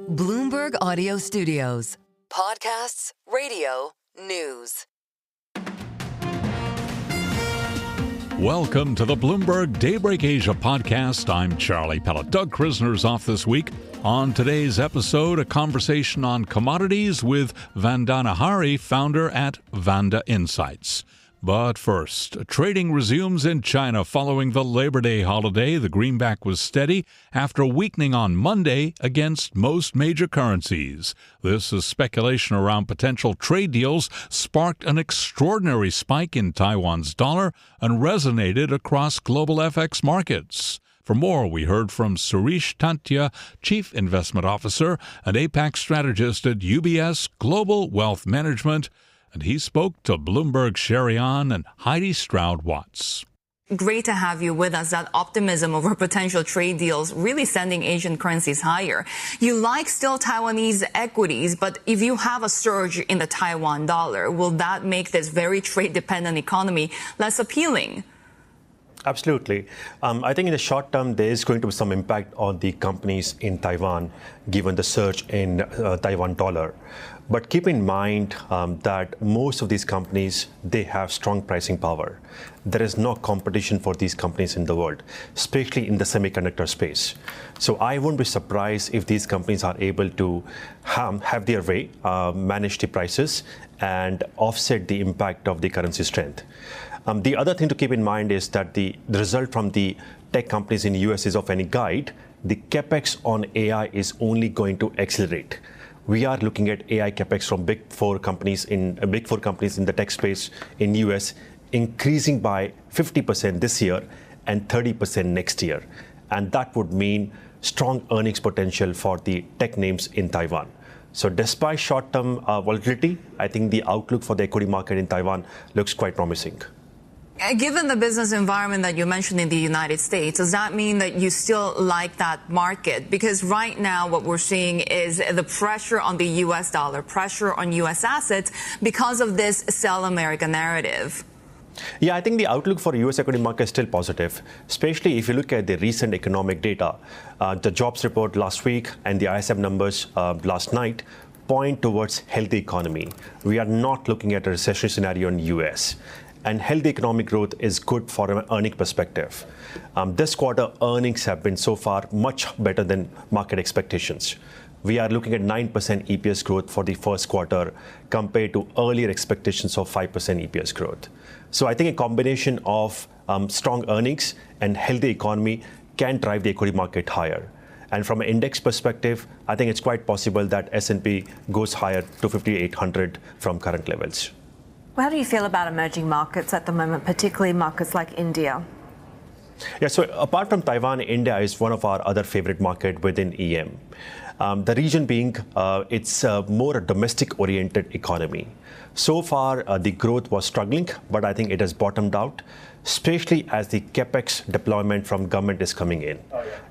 Bloomberg Audio Studios. Podcasts, radio, news. Welcome to the Bloomberg Daybreak Asia podcast. I'm Charlie Pellet. Doug Krisner's off this week. On today's episode, a conversation on commodities with Vandana Hari, founder at VANDA Insights. But first, trading resumes in China following the Labor Day holiday. The greenback was steady after weakening on Monday against most major currencies. This is speculation around potential trade deals sparked an extraordinary spike in Taiwan's dollar and resonated across global FX markets. For more, we heard from Suresh Tantia, Chief Investment Officer and APAC Strategist at UBS Global Wealth Management, and he spoke to Bloomberg's Shery and Haidi Stroud-Watts. Great to have you with us. That optimism over potential trade deals really sending Asian currencies higher. You like still Taiwanese equities, but if you have a surge in the Taiwan dollar, will that make this very trade-dependent economy less appealing? Absolutely. I think in the short term, there is going to be some impact on the companies in Taiwan, given the surge in Taiwan dollar. But keep in mind that most of these companies, they have strong pricing power. There is no competition for these companies in the world, especially in the semiconductor space. So I won't be surprised if these companies are able to have their way, manage the prices, and offset the impact of the currency strength. The other thing to keep in mind is that the result from the tech companies in the US is of any guide. The capex on AI is only going to accelerate. We are looking at AI capex from big four companies in the tech space in US increasing by 50% this year and 30% next year. And that would mean strong earnings potential for the tech names in Taiwan. So despite short-term volatility, I think the outlook for the equity market in Taiwan looks quite promising. Given the business environment that you mentioned in the United States, does that mean that you still like that market? Because right now what we're seeing is the pressure on the U.S. dollar, pressure on U.S. assets because of this sell America narrative. Yeah, I think the outlook for U.S. equity market is still positive, especially if you look at the recent economic data. The jobs report last week and the ISM numbers last night point towards healthy economy. We are not looking at a recession scenario in the U.S. And healthy economic growth is good for an earning perspective. This quarter, earnings have been so far much better than market expectations. We are looking at 9% EPS growth for the first quarter compared to earlier expectations of 5% EPS growth. So I think a combination of strong earnings and healthy economy can drive the equity market higher. And from an index perspective, I think it's quite possible that S&P goes higher to 5,800 from current levels. How do you feel about emerging markets at the moment, particularly markets like India? Yeah, so apart from Taiwan, India is one of our other favorite markets within EM. The region being, it's more a domestic-oriented economy. So far, the growth was struggling, but I think it has bottomed out, especially as the capex deployment from government is coming in.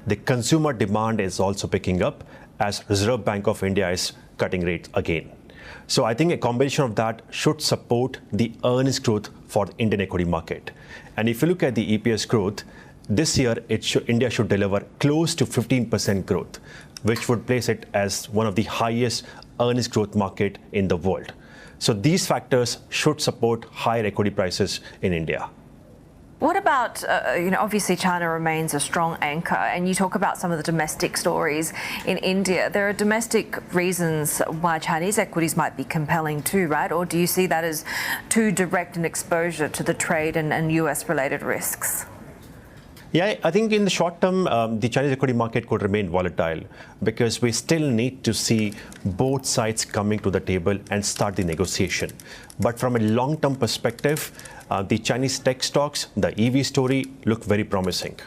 The consumer demand is also picking up as Reserve Bank of India is cutting rates again. So I think a combination of that should support the earnings growth for the Indian equity market. And if you look at the EPS growth, this year India should deliver close to 15% growth, which would place it as one of the highest earnings growth market in the world. So these factors should support higher equity prices in India. What about, obviously China remains a strong anchor, and you talk about some of the domestic stories in India. There are domestic reasons why Chinese equities might be compelling too, right? Or do you see that as too direct an exposure to the trade and US-related risks? Yeah, I think in the short term, the Chinese equity market could remain volatile because we still need to see both sides coming to the table and start the negotiation. But from a long-term perspective, the Chinese tech stocks, the EV story, look very promising.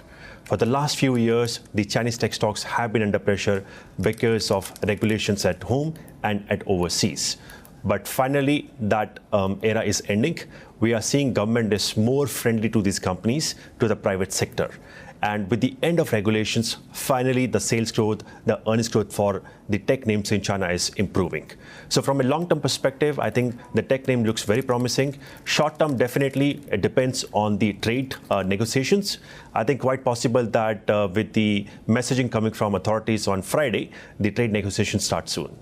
For the last few years, the Chinese tech stocks have been under pressure because of regulations at home and at overseas. But finally, that era is ending. We are seeing government is more friendly to these companies, to the private sector. And with the end of regulations, finally the sales growth, the earnings growth for the tech names in China is improving. So from a long-term perspective, I think the tech name looks very promising. Short-term, definitely, it depends on the trade negotiations. I think quite possible that with the messaging coming from authorities on Friday, the trade negotiations start soon.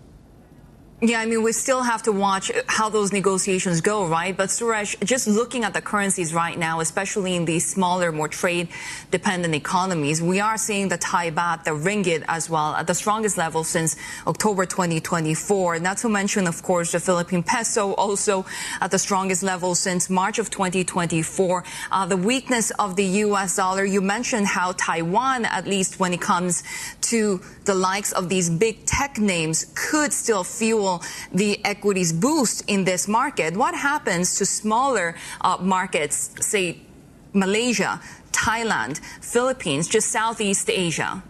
Yeah, I mean, we still have to watch how those negotiations go, right? But Suresh, just looking at the currencies right now, especially in these smaller, more trade-dependent economies, we are seeing the Thai baht, the ringgit as well, at the strongest level since October 2024. Not to mention, of course, the Philippine peso also at the strongest level since March of 2024. The weakness of the U.S. dollar, you mentioned how Taiwan, at least when it comes to the likes of these big tech names, could still fuel the equities boost in this market. What happens to smaller markets, say Malaysia, Thailand, Philippines, just Southeast Asia?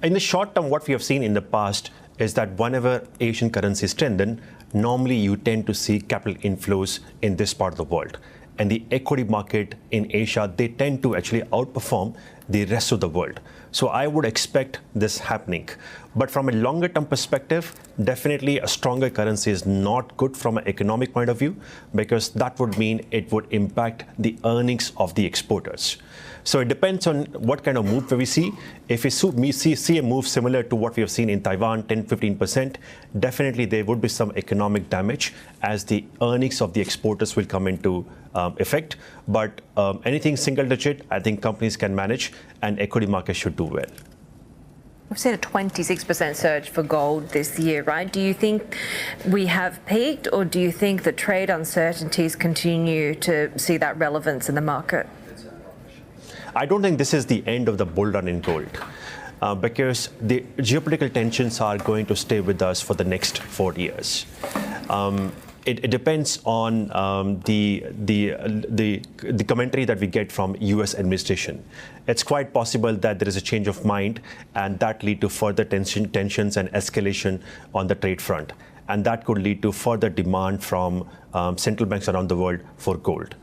In the short term, what we have seen in the past is that whenever Asian currencies strengthen, normally you tend to see capital inflows in this part of the world. And the equity market in Asia, they tend to actually outperform the rest of the world. So I would expect this happening. But from a longer term perspective, definitely a stronger currency is not good from an economic point of view, because that would mean it would impact the earnings of the exporters. So it depends on what kind of move we see. If we see a move similar to what we have seen in Taiwan, 10-15%, definitely there would be some economic damage as the earnings of the exporters will come into effect. But anything single digit, I think companies can manage, and equity markets should do well. We've seen a 26% surge for gold this year, right? Do you think we have peaked, or do you think the trade uncertainties continue to see that relevance in the market? I don't think this is the end of the bull run in gold, because the geopolitical tensions are going to stay with us for the next 4 years. It depends on the commentary that we get from U.S. administration. It's quite possible that there is a change of mind, and that lead to further tensions and escalation on the trade front, and that could lead to further demand from central banks around the world for gold.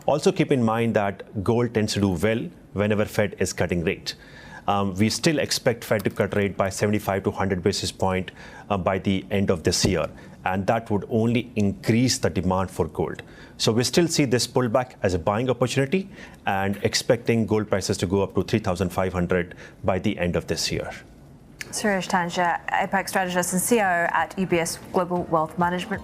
Also keep in mind that gold tends to do well whenever Fed is cutting rate. We still expect Fed to cut rate by 75 to 100 basis point by the end of this year, and that would only increase the demand for gold. So we still see this pullback as a buying opportunity, and expecting gold prices to go up to 3,500 by the end of this year. Suresh Tantia, APAC Strategist and CEO at UBS Global Wealth Management.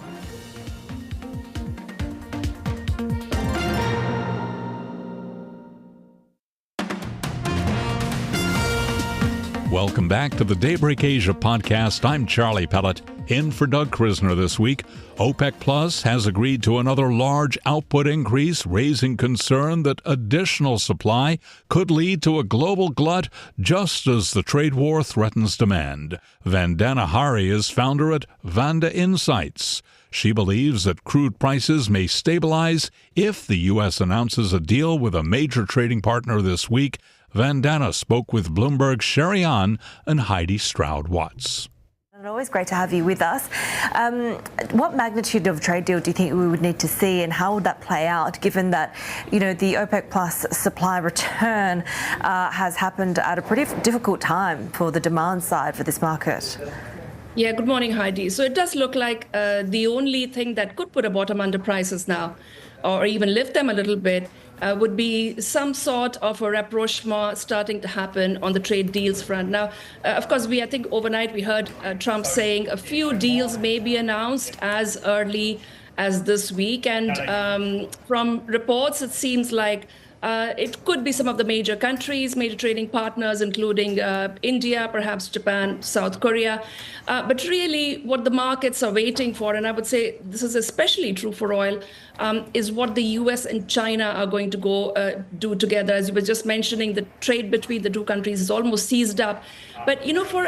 Welcome back to the Daybreak Asia podcast. I'm Charlie Pellet, in for Doug Krisner this week. OPEC Plus has agreed to another large output increase, raising concern that additional supply could lead to a global glut just as the trade war threatens demand. Vandana Hari is founder at VANDA Insights. She believes that crude prices may stabilize if the U.S. announces a deal with a major trading partner this week. Vandana spoke with Bloomberg's Shery and Haidi Stroud-Watts. Always great to have you with us. What magnitude of trade deal do you think we would need to see, and how would that play out, given that, you know, the OPEC Plus supply return has happened at a pretty difficult time for the demand side for this market? Yeah, good morning, Heidi. So it does look like the only thing that could put a bottom under prices now, or even lift them a little bit, would be some sort of a rapprochement starting to happen on the trade deals front. Now, of course, I think overnight we heard Trump saying a few deals may be announced as early as this week. And from reports, it seems like it could be some of the major countries, major trading partners, including India, perhaps Japan, South Korea. But really what the markets are waiting for, and I would say this is especially true for oil, is what the US and China are going to go do together. As you were just mentioning, the trade between the two countries is almost seized up. But, you know, for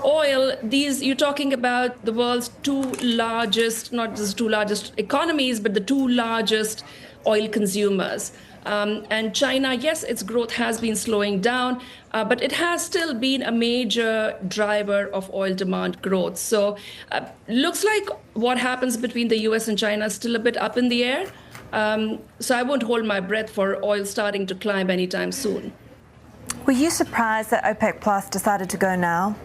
oil, you're talking about the world's two largest, not just two largest economies, but the two largest oil consumers. And China, yes, its growth has been slowing down, but it has still been a major driver of oil demand growth. So looks like what happens between the US and China is still a bit up in the air. So I won't hold my breath for oil starting to climb anytime soon. Were you surprised that OPEC Plus decided to go now?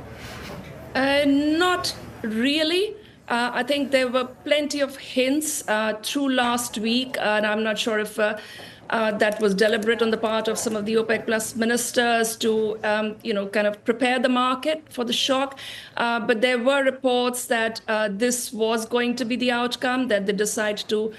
Not really. I think there were plenty of hints through last week, and I'm not sure if that was deliberate on the part of some of the OPEC Plus ministers to, kind of prepare the market for the shock. But there were reports that this was going to be the outcome, that they decide to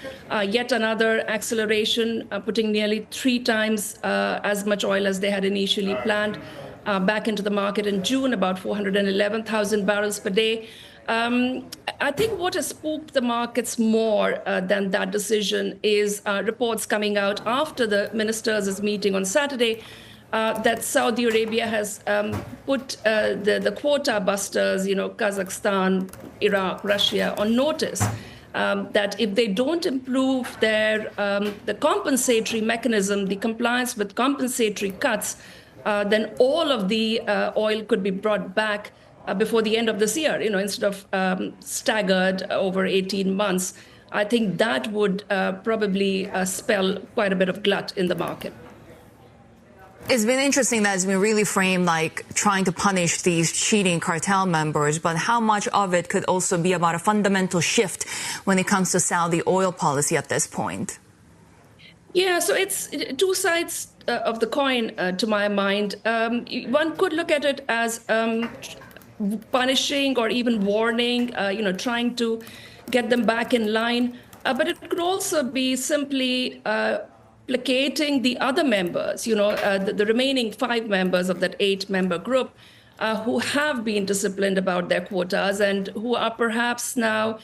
yet another acceleration, putting nearly 3 times as much oil as they had initially planned back into the market in June, about 411,000 barrels per day. I think what has spooked the markets more than that decision is reports coming out after the ministers' meeting on Saturday that Saudi Arabia has put the quota busters, Kazakhstan, Iraq, Russia, on notice that if they don't improve their the compensatory mechanism, the compliance with compensatory cuts, then all of the oil could be brought back before the end of this year, instead of staggered over 18 months. I think that would probably spell quite a bit of glut in the market. It's been interesting that it's been really framed like trying to punish these cheating cartel members, but how much of it could also be about a fundamental shift when it comes to Saudi oil policy at this point? Yeah, so it's 2 sides of the coin, to my mind. One could look at it as punishing or even warning, trying to get them back in line. But it could also be simply placating the other members, the remaining 5 members of that 8-member group who have been disciplined about their quotas and who are perhaps now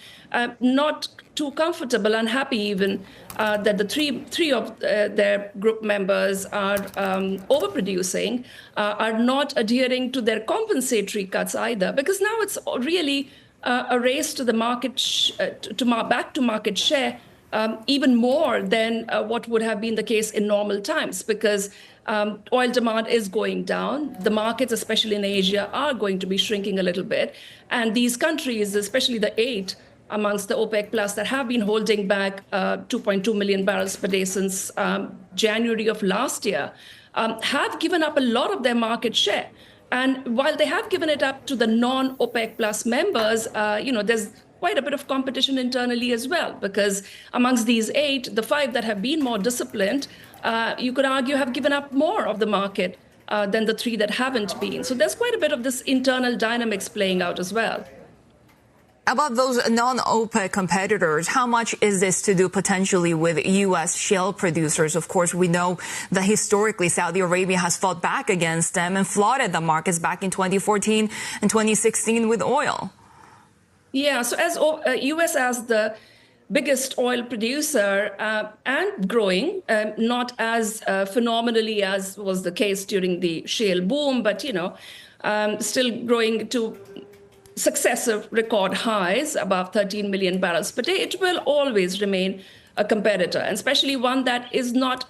not too comfortable, unhappy even, that the three of their group members are overproducing, are not adhering to their compensatory cuts either, because now it's really a race to the market, back to market share, even more than what would have been the case in normal times, because oil demand is going down. The markets, especially in Asia, are going to be shrinking a little bit. And these countries, especially the 8 amongst the OPEC Plus that have been holding back 2.2 million barrels per day since January of last year, have given up a lot of their market share. And while they have given it up to the non-OPEC Plus members, there's quite a bit of competition internally as well, because amongst these 8, the 5 that have been more disciplined, you could argue have given up more of the market than the 3 that haven't been. So there's quite a bit of this internal dynamics playing out as well. About those non-OPEC competitors, how much is this to do potentially with U.S. shale producers? Of course, we know that historically Saudi Arabia has fought back against them and flooded the markets back in 2014 and 2016 with oil. Yeah, so as U.S. as the biggest oil producer and growing, not as phenomenally as was the case during the shale boom, but, still growing to successive record highs, above 13 million barrels per day, it will always remain a competitor, and especially one that is not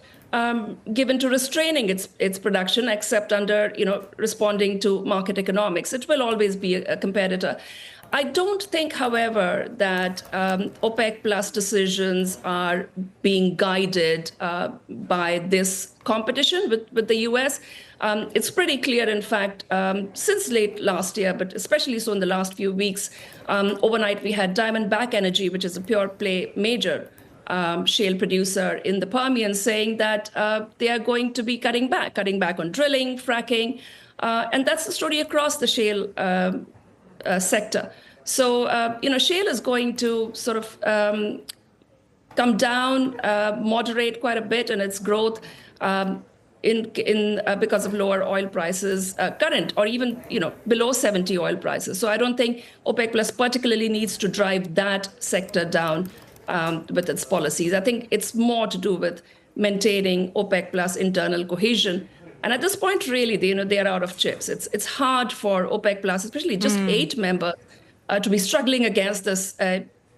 given to restraining its production, except under, responding to market economics. It will always be a competitor. I don't think, however, that OPEC Plus decisions are being guided by this competition with the U.S. It's pretty clear, in fact, since late last year, but especially so in the last few weeks. Overnight, we had Diamondback Energy, which is a pure play major shale producer in the Permian, saying that they are going to be cutting back on drilling, fracking. And that's the story across the shale sector. So, shale is going to sort of come down, moderate quite a bit in its growth because of lower oil prices, current or even, below 70 oil prices. So I don't think OPEC Plus particularly needs to drive that sector down with its policies. I think it's more to do with maintaining OPEC Plus internal cohesion. And at this point, really, they are out of chips. It's hard for OPEC Plus, especially just 8 members, to be struggling against this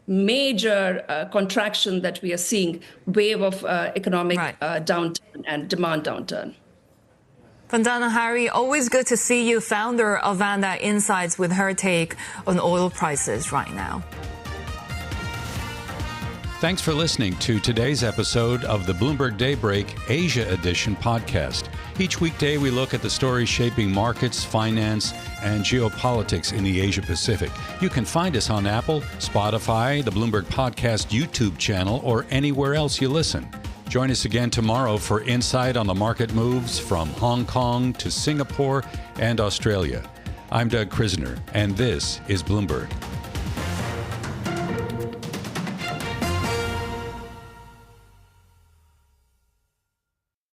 major contraction that we are seeing, wave of economic downturn and demand downturn. Vandana Hari, always good to see you, founder of VANDA Insights, with her take on oil prices right now. Thanks for listening to today's episode of the Bloomberg Daybreak Asia Edition podcast. Each weekday, we look at the stories shaping markets, finance, and geopolitics in the Asia Pacific. You can find us on Apple, Spotify, the Bloomberg Podcast YouTube channel, or anywhere else you listen. Join us again tomorrow for insight on the market moves from Hong Kong to Singapore and Australia. I'm Doug Krisner, and this is Bloomberg.